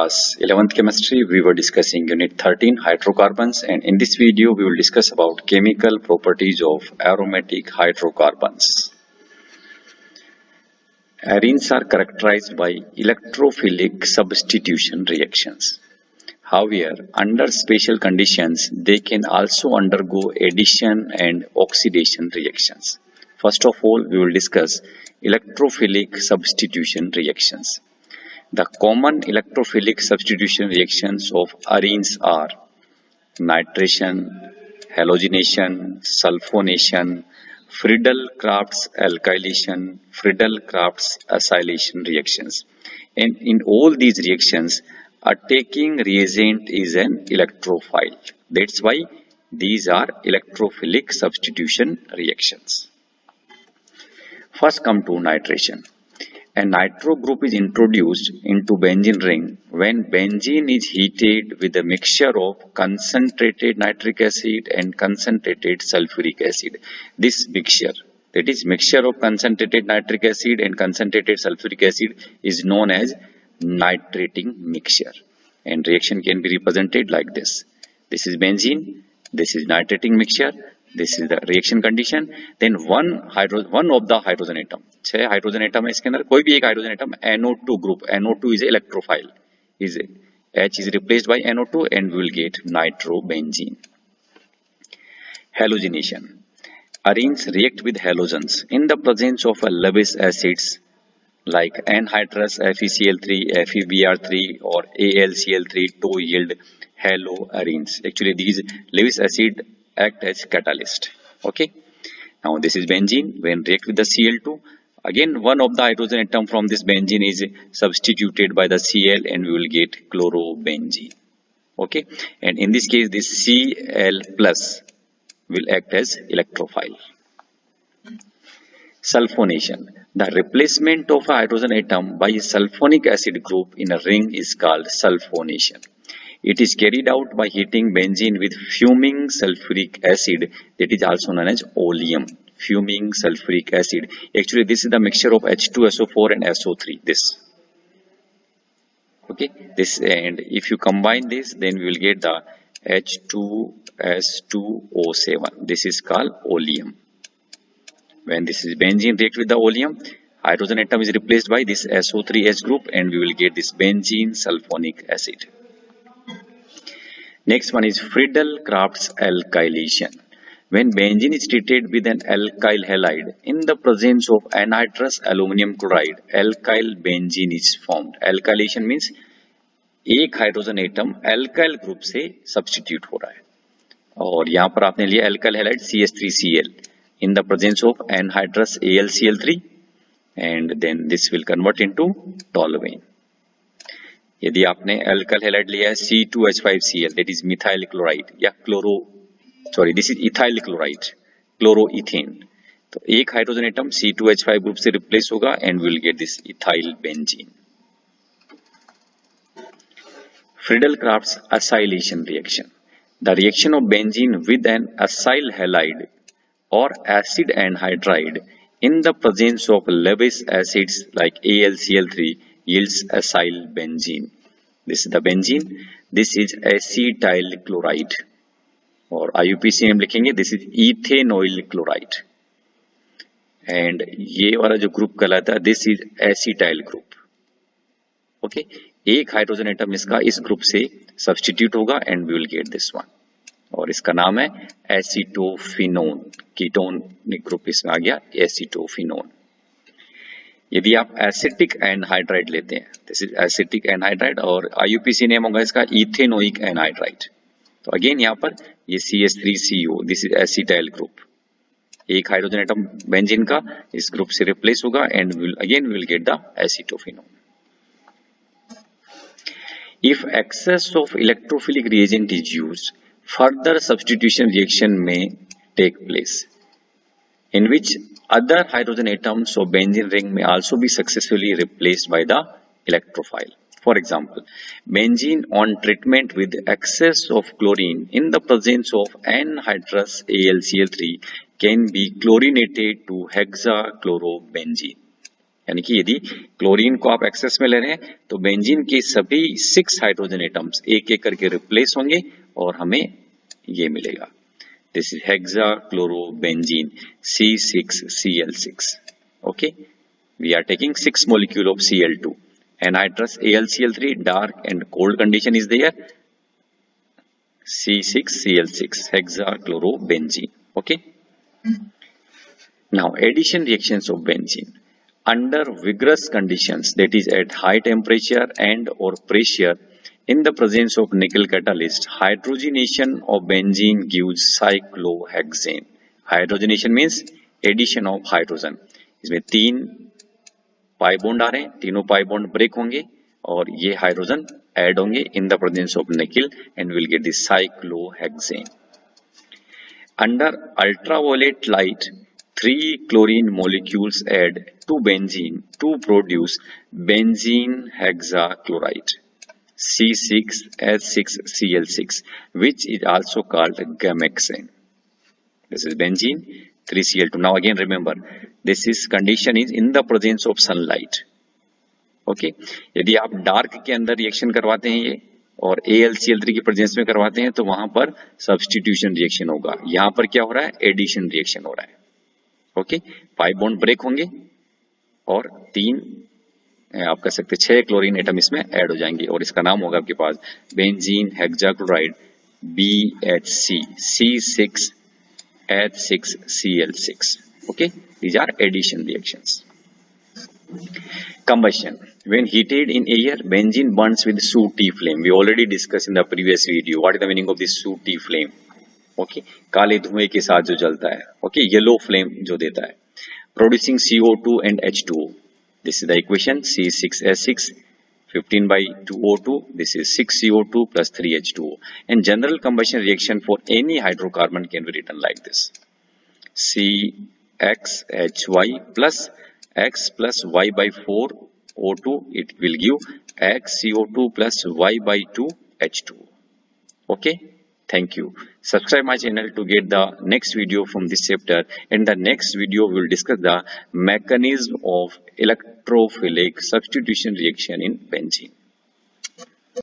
class 11th chemistry. We were discussing unit 13 hydrocarbons, and in this video we will discuss about chemical properties of aromatic hydrocarbons. Arenes are characterized by electrophilic substitution reactions. However, under special conditions, they can also undergo addition and oxidation reactions. First of all, we will discuss electrophilic substitution reactions. The common electrophilic substitution reactions of arenes are nitration, halogenation, sulfonation, Friedel-Crafts alkylation, Friedel-Crafts acylation reactions. And in all these reactions, a taking reagent is an electrophile. That's why these are electrophilic substitution reactions. First come to nitration. A nitro group is introduced into benzene ring when benzene is heated with a mixture of concentrated nitric acid and concentrated sulfuric acid. This mixture, that is mixture of concentrated nitric acid and concentrated sulfuric acid, is known as nitrating mixture, and reaction can be represented like this. This is benzene, this is nitrating mixture, this is the reaction condition. Then one of the hydrogen atom, 6 hydrogen atom है इसके अंदर, कोई भी एक hydrogen atom NO2 group, NO2 is electrophile, is H is replaced by NO2 and we will get nitrobenzene. Halogenation. Arenes react with halogens in the presence of Lewis acids like anhydrous FeCl3, FeBr3 or AlCl3 to yield haloarenes. Actually, these Lewis acid act as catalyst. Okay. Now this is benzene. When react with the Cl2, again one of the hydrogen atom from this benzene is substituted by the Cl and we will get chlorobenzene. Okay. And in this case, this Cl plus will act as electrophile. Sulfonation. The replacement of a hydrogen atom by a sulfonic acid group in a ring is called sulfonation. It is carried out by heating benzene with fuming sulfuric acid, that is also known as oleum. Fuming sulfuric acid. Actually, this is the mixture of H2SO4 and SO3. This. Okay. This, and if you combine this, then we will get the H2S2O7. This is called oleum. When this is benzene react with the oleum, hydrogen atom is replaced by this SO3H group and we will get this benzene sulfonic acid. Next one is Friedel-Crafts alkylation. When benzene is treated with an alkyl halide in the presence of anhydrous aluminum chloride, alkyl benzene is formed. Alkylation means एक hydrogen atom alkyl group से substitute हो रहा है, और यहाँ पर आपने लिया alkyl halide CH3Cl in the presence of anhydrous AlCl3 and then this will convert into toluene. यदि आपने alkyl halide लिया है C2H5Cl, that is methyl chloride या this is ethyl chloride, chloroethane, तो एक हाइड्रोजन एटम C2H5 ग्रुप से replace होगा and we will get this ethyl benzene. Friedel-Crafts acylation reaction. The reaction of benzene with an acyl halide or acid anhydride in the presence of Lewis acids like AlCl3 yields acyl benzene. This is the benzene. This is acetyl chloride, और IUPAC में लिखेंगे this is ethanoyl chloride, and ये वाला जो group कहलाता है this is acetyl group. Okay, एक hydrogen atom इसका इस ग्रुप से सब्स्टिट्यूट होगा and we will get this one, और इसका नाम है एसीटोफिनोन. कीटोनिक ग्रुप इसमें आ गया एसीटोफिनोन. यदि आप एसिटिक एनहाइड्राइड लेते हैं, दिस इज एसिटिक एनहाइड्राइड, और IUPAC नेम होगा इसका इथेनोइक एनहाइड्राइड, तो अगेन यहाँ पर ये CH3CO, this is acetyl group, एक हाइड्रोजन एटम बेंजीन का इस ग्रुप से रिप्लेस होगा and again we will get the acetophenone. If excess of electrophilic reagent is used, further substitution reaction may take place, in which other hydrogen atoms of benzene ring may also be successfully replaced by the electrophile. For example, benzene on treatment with excess of chlorine in the presence of anhydrous AlCl3 can be chlorinated to hexachlorobenzene. यानी कि यदि chlorine को आप access में ले रहे हैं तो बेंजीन के सभी 6 हाइड्रोजन एटम्स एक एक करके रिप्लेस होंगे और हमें ये मिलेगा. This is hexachlorobenzene C6Cl6. Okay, we are taking 6 molecule of Cl2. Anhydrous AlCl3, dark and cold condition is there. C6Cl6 hexachlorobenzene. Okay. Now addition reactions of benzene under vigorous conditions, that is at high temperature and or pressure, in the presence of nickel catalyst, hydrogenation of benzene gives cyclohexane. Hydrogenation means addition of hydrogen. इसमें 3 pi bond आ रहे हैं, तीनों pi bond break होंगे और ये hydrogen add होंगे in the presence of nickel and will get the cyclohexane. Under ultraviolet light 3 chlorine molecules add to benzene to produce benzene hexachloride C6H6Cl6, which is also called gamexane. This is benzene 3Cl2. Now again remember, this is condition is in the presence of sunlight. Okay, यदि आप dark के अंदर reaction करवाते हैं ये और AlCl3 की presence में करवाते हैं तो वहां पर सब्स्टिट्यूशन रिएक्शन होगा. यहां पर क्या हो रहा है? एडिशन रिएक्शन हो रहा है. ओके, 5 बॉन्ड ब्रेक होंगे और 3 आप कह सकते 6 क्लोरीन एटम इसमें ऐड हो जाएंगे और इसका नाम होगा आपके पास benzene hexachloride BHC C6H6Cl6. Okay, these are addition reactions. Combustion. When heated in air, benzene burns with sooty flame. We already discussed in the previous video. What is the meaning of this sooty flame? Okay, काले धुएं के साथ जो जलता है. Okay, yellow flame जो देता है. Producing CO2 and H2O. This is the equation C6H6 15 by 2O2. This is 6 CO2 plus 3 H2O. And general combustion reaction for any hydrocarbon can be written like this. CXHY plus X plus Y by 4 O2. It will give X CO2 plus Y by 2 H2O. Okay. Thank you. Subscribe my channel to get the next video from this chapter. In the next video, we will discuss the mechanism of electrophilic substitution reaction in benzene.